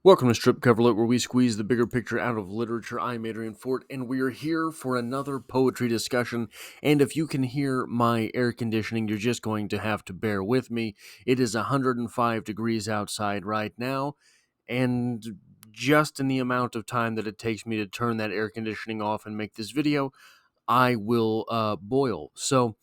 Welcome to Strip Cover Lit, where we squeeze the bigger picture out of literature. I'm Adrian Fort, and we are here for another poetry discussion. And if you can hear my air conditioning, you're just going to have to bear with me. It is 105 degrees outside right now, and just in the amount of time that it takes me to turn that air conditioning off and make this video, I will boil. So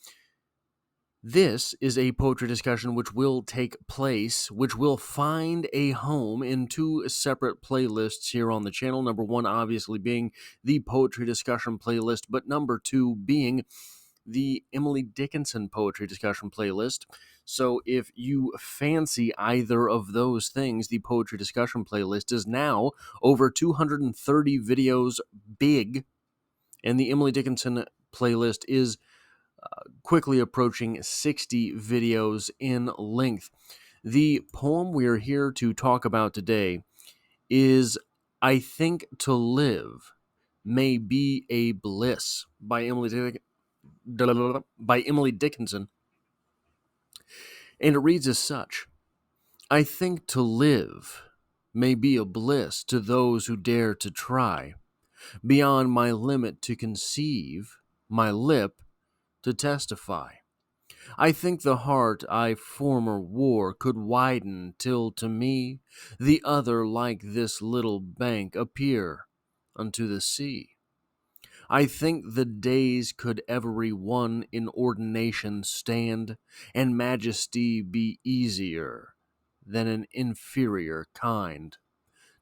this is a poetry discussion which will take place, which will find a home in two separate playlists here on the channel. Number one, obviously, being the poetry discussion playlist, but number two being the Emily Dickinson poetry discussion playlist. So if you fancy either of those things, the poetry discussion playlist is now over 230 videos big, and the Emily Dickinson playlist is quickly approaching 60 videos in length. The poem we are here to talk about today is I Think to Live May Be a Bliss by Emily Dickinson. And it reads as such: I think to live may be a bliss to those who dare to try, beyond my limit to conceive, my lip to testify. I think the heart I former wore could widen till to me the other like this little bank appear unto the sea. I think the days could every one in ordination stand, and majesty be easier than an inferior kind.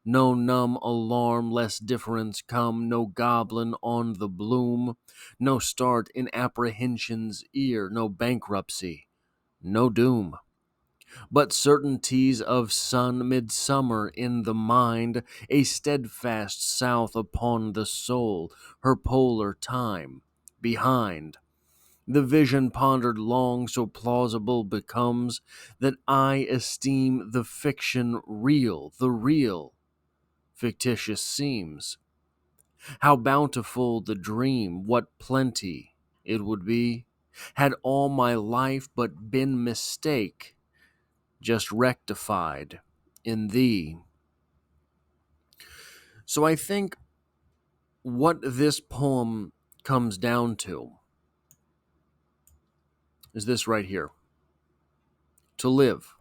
No numb alarm lest difference come, no goblin on the bloom, no start in apprehension's ear, no bankruptcy, no doom, but certainties of sun midsummer in the mind, a steadfast south upon the soul, her polar time behind. The vision pondered long so plausible becomes that I esteem the fiction real, the real fictitious seems. How bountiful the dream, what plenty it would be, had all my life but been mistake, just rectified in thee. So I think what this poem comes down to is this right here: to live.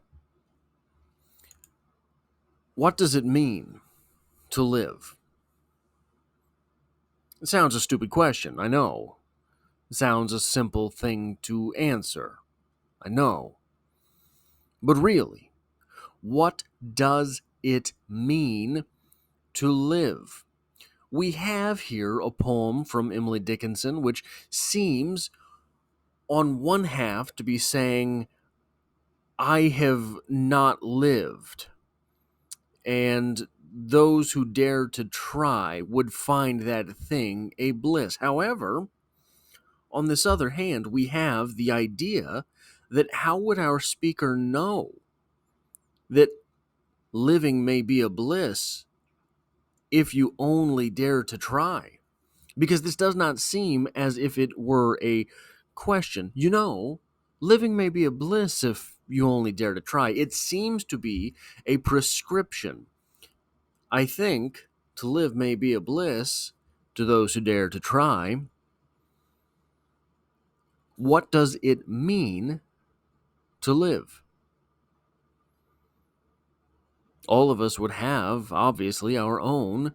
What does it mean to live? It sounds a stupid question, I know. It sounds a simple thing to answer, I know. But really, what does it mean to live? We have here a poem from Emily Dickinson which seems, on one half, to be saying, I have not lived, and those who dare to try would find that thing a bliss. However, on this other hand, we have the idea that how would our speaker know that living may be a bliss if you only dare to try? Because this does not seem as if it were a question. Living may be a bliss if you only dare to try. It seems to be a prescription. I think to live may be a bliss to those who dare to try. What does it mean to live? All of us would have, obviously, our own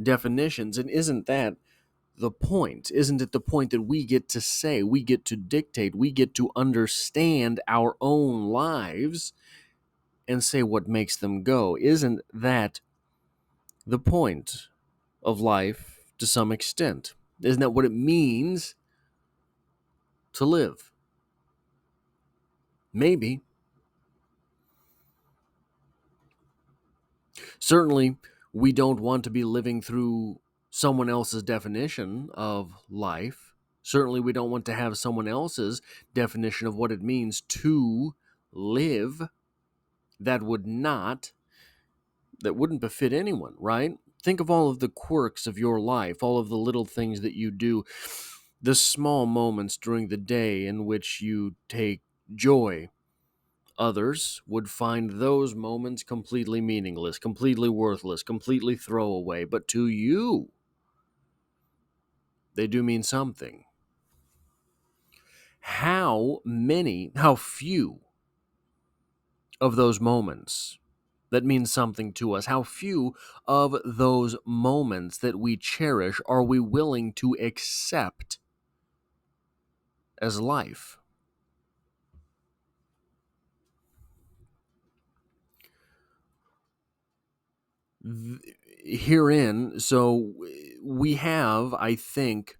definitions. And isn't that the point? Isn't it the point that we get to say, we get to dictate, we get to understand our own lives and say what makes them go? Isn't that the point of life to some extent? Isn't that what it means to live? Maybe. Certainly, we don't want to be living through someone else's definition of life. Certainly, we don't want to have someone else's definition of what it means to live. That wouldn't befit anyone, right? Think of all of the quirks of your life, all of the little things that you do, the small moments during the day in which you take joy, Others would find those moments completely meaningless, completely worthless, completely throwaway. But to you, they do mean something. How few of those moments that mean something to us, how few of those moments that we cherish are we willing to accept as life? Herein, so we have, I think,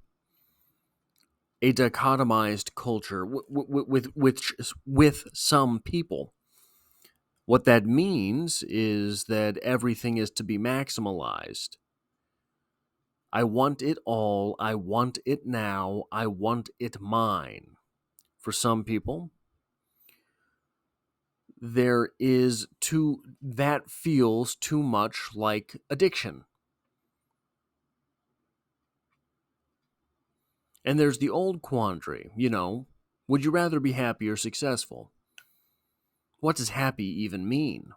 a dichotomized culture with some people. What that means is that everything is to be maximalized. I want it all. I want it now. I want it mine. For some people, that feels too much like addiction. And there's the old quandary, would you rather be happy or successful? What does happy even mean?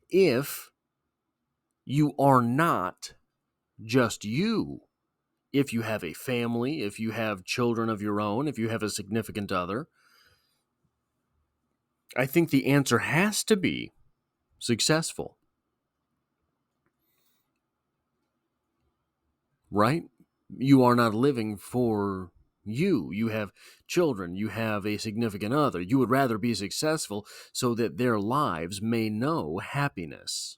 If you are not just you, if you have a family, if you have children of your own, if you have a significant other, I think the answer has to be successful, right? You are not living for you. You have children, you have a significant other. You would rather be successful so that their lives may know happiness.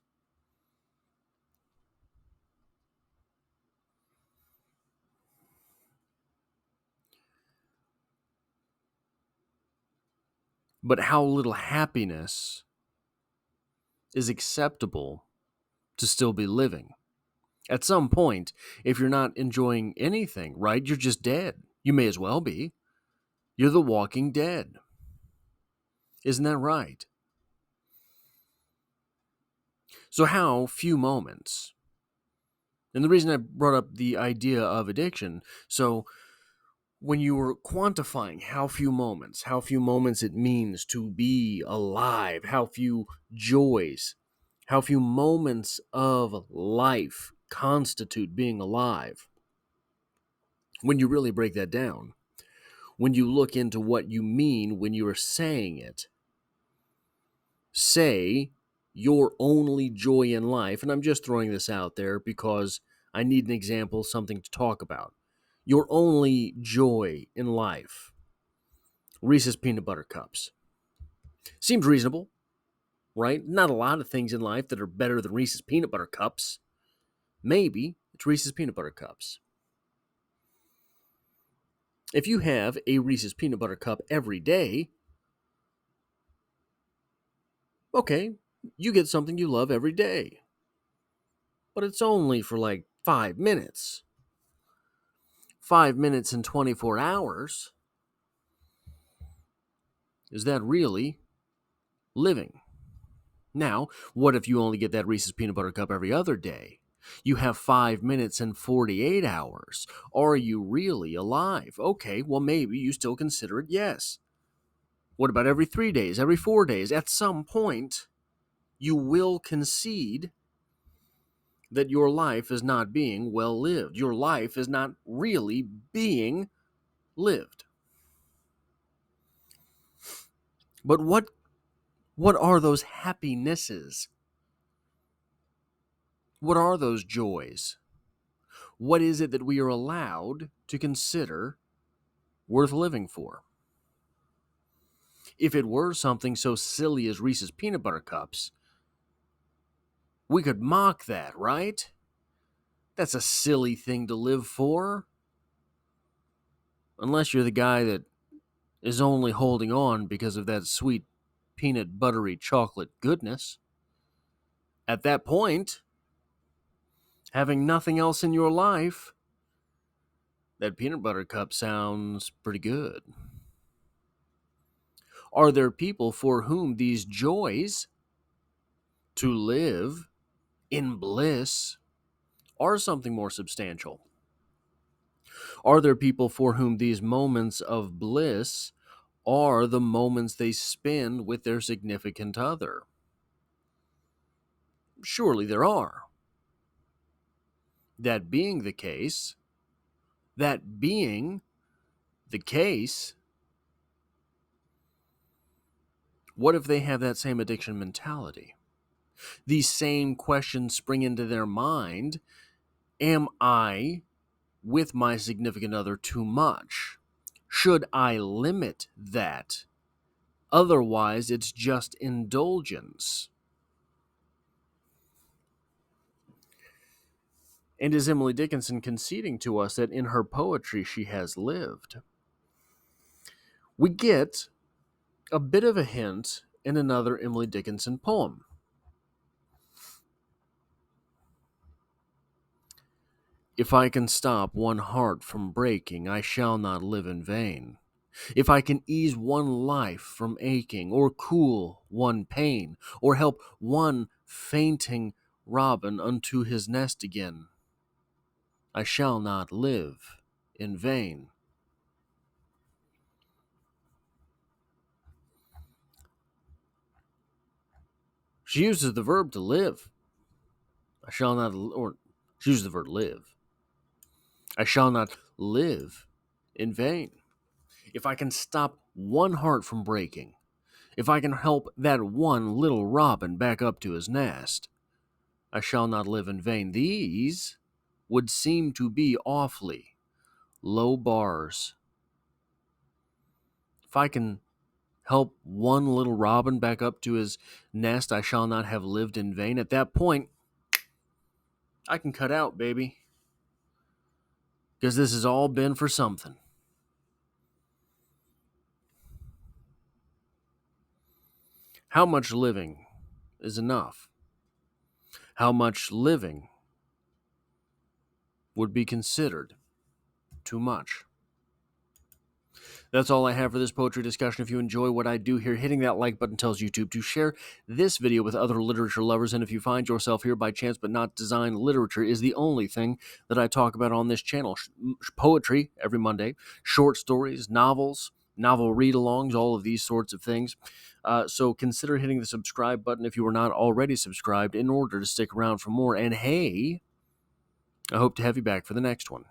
But how little happiness is acceptable to still be living? At some point, if you're not enjoying anything, right, you're just dead. You may as well be. You're the walking dead. Isn't that right? So, how few moments? And the reason I brought up the idea of addiction, so when you were quantifying how few moments it means to be alive, how few joys, how few moments of life constitute being alive, when you really break that down, when you look into what you mean when you are saying it, say your only joy in life, and I'm just throwing this out there because I need an example, something to talk about. Your only joy in life, Reese's peanut butter cups. Seems reasonable, right? Not a lot of things in life that are better than Reese's peanut butter cups. Maybe it's Reese's peanut butter cups. If you have a Reese's peanut butter cup every day, okay, you get something you love every day. But it's only for like 5 minutes. 5 minutes in 24 hours. Is that really living? Now, what if you only get that Reese's peanut butter cup every other day? You have 5 minutes and 48 hours. Are you really alive? Okay, well, maybe you still consider it yes. What about every 3 days, every 4 days? At some point, you will concede that your life is not being well lived. Your life is not really being lived. But what are those happinesses? What are those joys? What is it that we are allowed to consider worth living for? If it were something so silly as Reese's peanut butter cups, we could mock that, right? That's a silly thing to live for. Unless you're the guy that is only holding on because of that sweet peanut buttery chocolate goodness. At that point, having nothing else in your life, that peanut butter cup sounds pretty good. Are there people for whom these joys to live in bliss are something more substantial? Are there people for whom these moments of bliss are the moments they spend with their significant other? Surely there are. That being the case, that being the case, what if they have that same addiction mentality? These same questions spring into their mind. Am I with my significant other too much? Should I limit that? Otherwise, it's just indulgence. And is Emily Dickinson conceding to us that in her poetry she has lived? We get a bit of a hint in another Emily Dickinson poem. If I can stop one heart from breaking, I shall not live in vain. If I can ease one life from aching, or cool one pain, or help one fainting robin unto his nest again, I shall not live in vain. She uses the verb to live. I shall not, or she uses the verb live. I shall not live in vain. If I can stop one heart from breaking, if I can help that one little robin back up to his nest, I shall not live in vain. These would seem to be awfully low bars. If I can help one little robin back up to his nest, I shall not have lived in vain. At that point, I can cut out, baby. Because this has all been for something. How much living is enough? How much living would be considered too much? That's all I have for this poetry discussion. If you enjoy what I do here, hitting that like button tells YouTube to share this video with other literature lovers. And if you find yourself here by chance but not design, literature is the only thing that I talk about on this channel. Poetry every Monday, short stories, novels, novel read-alongs, all of these sorts of things. So consider hitting the subscribe button if you are not already subscribed in order to stick around for more. And hey, I hope to have you back for the next one.